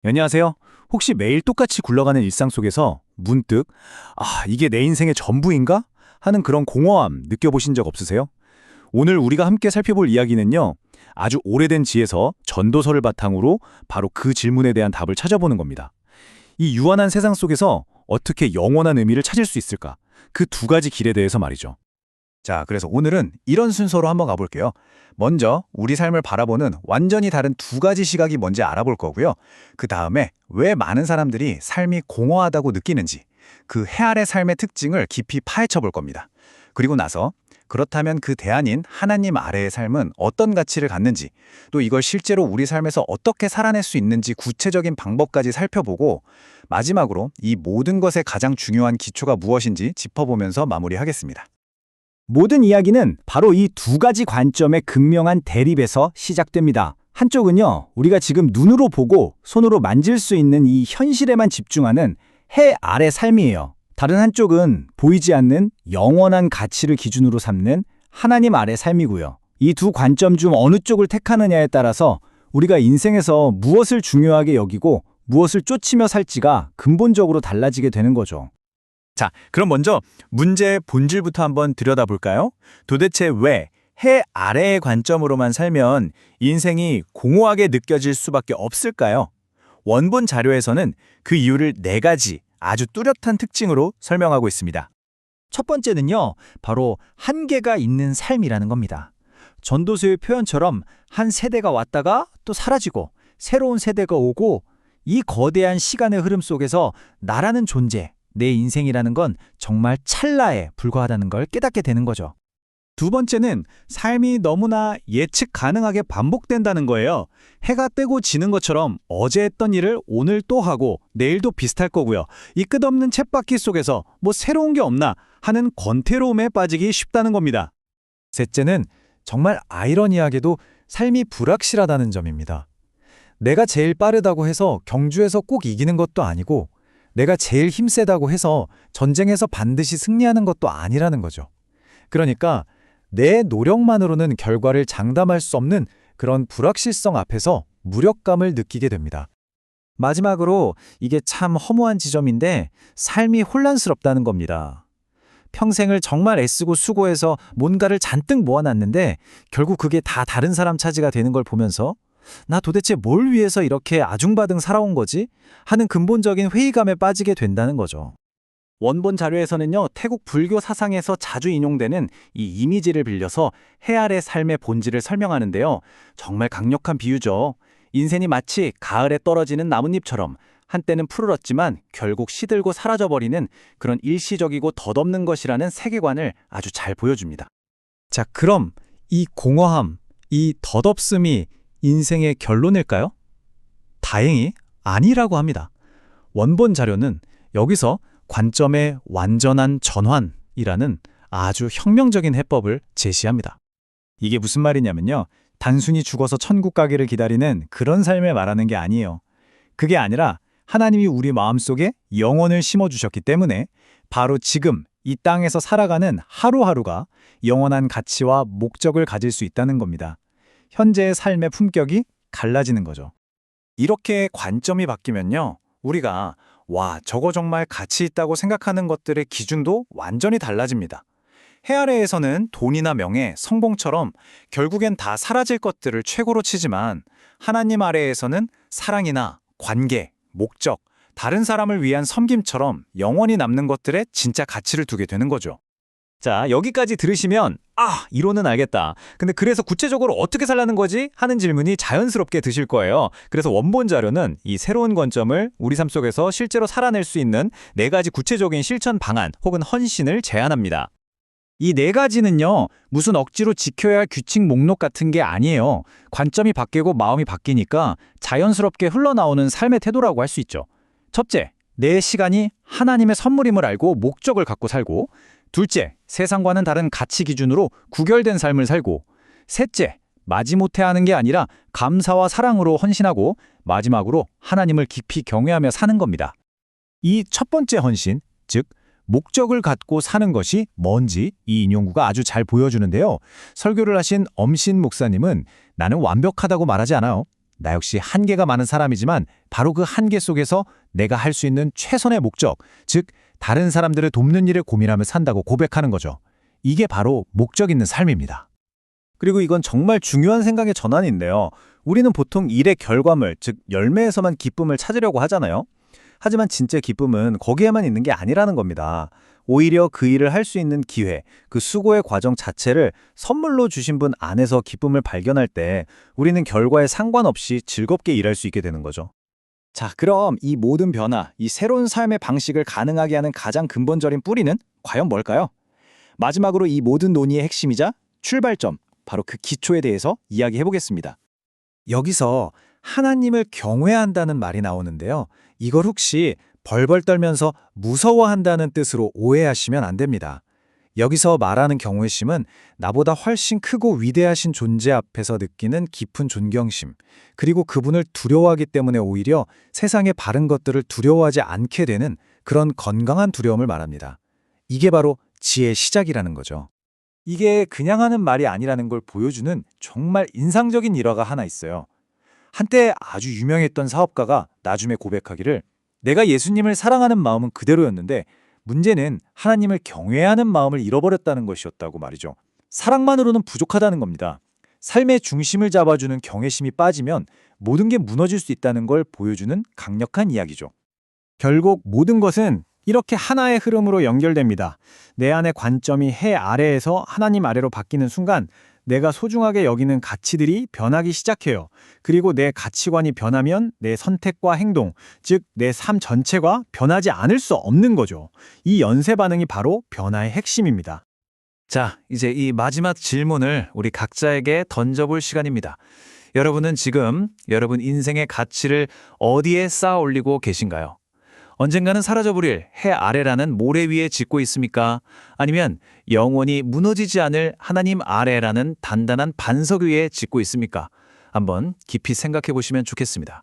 안녕하세요. 혹시 매일 똑같이 굴러가는 일상 속에서 문득 이게 내 인생의 전부인가? 하는 그런 공허함 느껴보신 적 없으세요? 오늘 우리가 함께 살펴볼 이야기는요. 아주 오래된 지에서 전도서를 바탕으로 바로 그 질문에 대한 답을 찾아보는 겁니다. 이 유한한 세상 속에서 어떻게 영원한 의미를 찾을 수 있을까? 그 두 가지 길에 대해서 말이죠. 자, 그래서 오늘은 이런 순서로 한번 가볼게요. 먼저 우리 삶을 바라보는 완전히 다른 두 가지 시각이 뭔지 알아볼 거고요. 그 다음에 왜 많은 사람들이 삶이 공허하다고 느끼는지, 그 해 아래 삶의 특징을 깊이 파헤쳐 볼 겁니다. 그리고 나서 그렇다면 그 대안인 하나님 아래의 삶은 어떤 가치를 갖는지, 또 이걸 실제로 우리 삶에서 어떻게 살아낼 수 있는지 구체적인 방법까지 살펴보고, 마지막으로 이 모든 것의 가장 중요한 기초가 무엇인지 짚어보면서 마무리하겠습니다. 모든 이야기는 바로 이 두 가지 관점의 극명한 대립에서 시작됩니다. 한쪽은요, 우리가 지금 눈으로 보고 손으로 만질 수 있는 이 현실에만 집중하는 해 아래 삶이에요. 다른 한쪽은 보이지 않는 영원한 가치를 기준으로 삼는 하나님 아래 삶이고요. 이 두 관점 중 어느 쪽을 택하느냐에 따라서 우리가 인생에서 무엇을 중요하게 여기고 무엇을 쫓으며 살지가 근본적으로 달라지게 되는 거죠. 자, 그럼 먼저 문제의 본질부터 한번 들여다볼까요? 도대체 왜 해 아래의 관점으로만 살면 인생이 공허하게 느껴질 수밖에 없을까요? 원본 자료에서는 그 이유를 네 가지 아주 뚜렷한 특징으로 설명하고 있습니다. 첫 번째는요, 바로 한계가 있는 삶이라는 겁니다. 전도서의 표현처럼 한 세대가 왔다가 또 사라지고 새로운 세대가 오고 이 거대한 시간의 흐름 속에서 나라는 존재, 내 인생이라는 건 정말 찰나에 불과하다는 걸 깨닫게 되는 거죠. 두 번째는 삶이 너무나 예측 가능하게 반복된다는 거예요. 해가 뜨고 지는 것처럼 어제 했던 일을 오늘 또 하고 내일도 비슷할 거고요. 이 끝없는 쳇바퀴 속에서 뭐 새로운 게 없나 하는 권태로움에 빠지기 쉽다는 겁니다. 셋째는 정말 아이러니하게도 삶이 불확실하다는 점입니다. 내가 제일 빠르다고 해서 경주에서 꼭 이기는 것도 아니고 내가 제일 힘세다고 해서 전쟁에서 반드시 승리하는 것도 아니라는 거죠. 그러니까 내 노력만으로는 결과를 장담할 수 없는 그런 불확실성 앞에서 무력감을 느끼게 됩니다. 마지막으로 이게 참 허무한 지점인데 삶이 혼란스럽다는 겁니다. 평생을 정말 애쓰고 수고해서 뭔가를 잔뜩 모아놨는데 결국 그게 다 다른 사람 차지가 되는 걸 보면서 나 도대체 뭘 위해서 이렇게 아중바등 살아온 거지? 하는 근본적인 회의감에 빠지게 된다는 거죠. 원본 자료에서는요, 태국 불교 사상에서 자주 인용되는 이 이미지를 빌려서 해 아래 삶의 본질을 설명하는데요. 정말 강력한 비유죠. 인생이 마치 가을에 떨어지는 나뭇잎처럼 한때는 푸르렀지만 결국 시들고 사라져버리는 그런 일시적이고 덧없는 것이라는 세계관을 아주 잘 보여줍니다. 자, 그럼 이 공허함, 이 덧없음이 인생의 결론일까요? 다행히 아니라고 합니다. 원본 자료는 여기서 관점의 완전한 전환이라는 아주 혁명적인 해법을 제시합니다. 이게 무슨 말이냐면요. 단순히 죽어서 천국 가기를 기다리는 그런 삶을 말하는 게 아니에요. 그게 아니라 하나님이 우리 마음속에 영혼을 심어주셨기 때문에 바로 지금 이 땅에서 살아가는 하루하루가 영원한 가치와 목적을 가질 수 있다는 겁니다. 현재의 삶의 품격이 갈라지는 거죠. 이렇게 관점이 바뀌면요. 우리가 저거 정말 가치 있다고 생각하는 것들의 기준도 완전히 달라집니다. 해 아래에서는 돈이나 명예, 성공처럼 결국엔 다 사라질 것들을 최고로 치지만 하나님 아래에서는 사랑이나 관계, 목적, 다른 사람을 위한 섬김처럼 영원히 남는 것들에 진짜 가치를 두게 되는 거죠. 자, 여기까지 들으시면 이론은 알겠다. 근데 그래서 구체적으로 어떻게 살라는 거지? 하는 질문이 자연스럽게 드실 거예요. 그래서 원본 자료는 이 새로운 관점을 우리 삶 속에서 실제로 살아낼 수 있는 네 가지 구체적인 실천 방안 혹은 헌신을 제안합니다. 이 네 가지는요, 무슨 억지로 지켜야 할 규칙 목록 같은 게 아니에요. 관점이 바뀌고 마음이 바뀌니까 자연스럽게 흘러나오는 삶의 태도라고 할 수 있죠. 첫째, 내 시간이 하나님의 선물임을 알고 목적을 갖고 살고, 둘째, 세상과는 다른 가치 기준으로 구결된 삶을 살고, 셋째, 마지못해 하는 게 아니라 감사와 사랑으로 헌신하고, 마지막으로 하나님을 깊이 경외하며 사는 겁니다. 이 첫 번째 헌신, 즉 목적을 갖고 사는 것이 뭔지 이 인용구가 아주 잘 보여주는데요. 설교를 하신 엄신 목사님은 나는 완벽하다고 말하지 않아요. 나 역시 한계가 많은 사람이지만 바로 그 한계 속에서 내가 할 수 있는 최선의 목적, 즉 다른 사람들을 돕는 일을 고민하며 산다고 고백하는 거죠. 이게 바로 목적 있는 삶입니다. 그리고 이건 정말 중요한 생각의 전환인데요. 우리는 보통 일의 결과물, 즉 열매에서만 기쁨을 찾으려고 하잖아요. 하지만 진짜 기쁨은 거기에만 있는 게 아니라는 겁니다. 오히려 그 일을 할 수 있는 기회, 그 수고의 과정 자체를 선물로 주신 분 안에서 기쁨을 발견할 때 우리는 결과에 상관없이 즐겁게 일할 수 있게 되는 거죠. 자, 그럼 이 모든 변화, 이 새로운 삶의 방식을 가능하게 하는 가장 근본적인 뿌리는 과연 뭘까요? 마지막으로 이 모든 논의의 핵심이자 출발점, 바로 그 기초에 대해서 이야기해 보겠습니다. 여기서 하나님을 경외한다는 말이 나오는데요. 이걸 혹시 벌벌 떨면서 무서워한다는 뜻으로 오해하시면 안 됩니다. 여기서 말하는 경외심은 나보다 훨씬 크고 위대하신 존재 앞에서 느끼는 깊은 존경심, 그리고 그분을 두려워하기 때문에 오히려 세상의 바른 것들을 두려워하지 않게 되는 그런 건강한 두려움을 말합니다. 이게 바로 지혜의 시작이라는 거죠. 이게 그냥 하는 말이 아니라는 걸 보여주는 정말 인상적인 일화가 하나 있어요. 한때 아주 유명했던 사업가가 나중에 고백하기를 내가 예수님을 사랑하는 마음은 그대로였는데 문제는 하나님을 경외하는 마음을 잃어버렸다는 것이었다고 말이죠. 사랑만으로는 부족하다는 겁니다. 삶의 중심을 잡아주는 경외심이 빠지면 모든 게 무너질 수 있다는 걸 보여주는 강력한 이야기죠. 결국 모든 것은 이렇게 하나의 흐름으로 연결됩니다. 내 안의 관점이 해 아래에서 하나님 아래로 바뀌는 순간 내가 소중하게 여기는 가치들이 변하기 시작해요. 그리고 내 가치관이 변하면 내 선택과 행동, 즉 내 삶 전체가 변하지 않을 수 없는 거죠. 이 연쇄 반응이 바로 변화의 핵심입니다. 자, 이제 이 마지막 질문을 우리 각자에게 던져볼 시간입니다. 여러분은 지금 여러분 인생의 가치를 어디에 쌓아 올리고 계신가요? 언젠가는 사라져버릴 해 아래라는 모래 위에 짓고 있습니까? 아니면 영원히 무너지지 않을 하나님 아래라는 단단한 반석 위에 짓고 있습니까? 한번 깊이 생각해 보시면 좋겠습니다.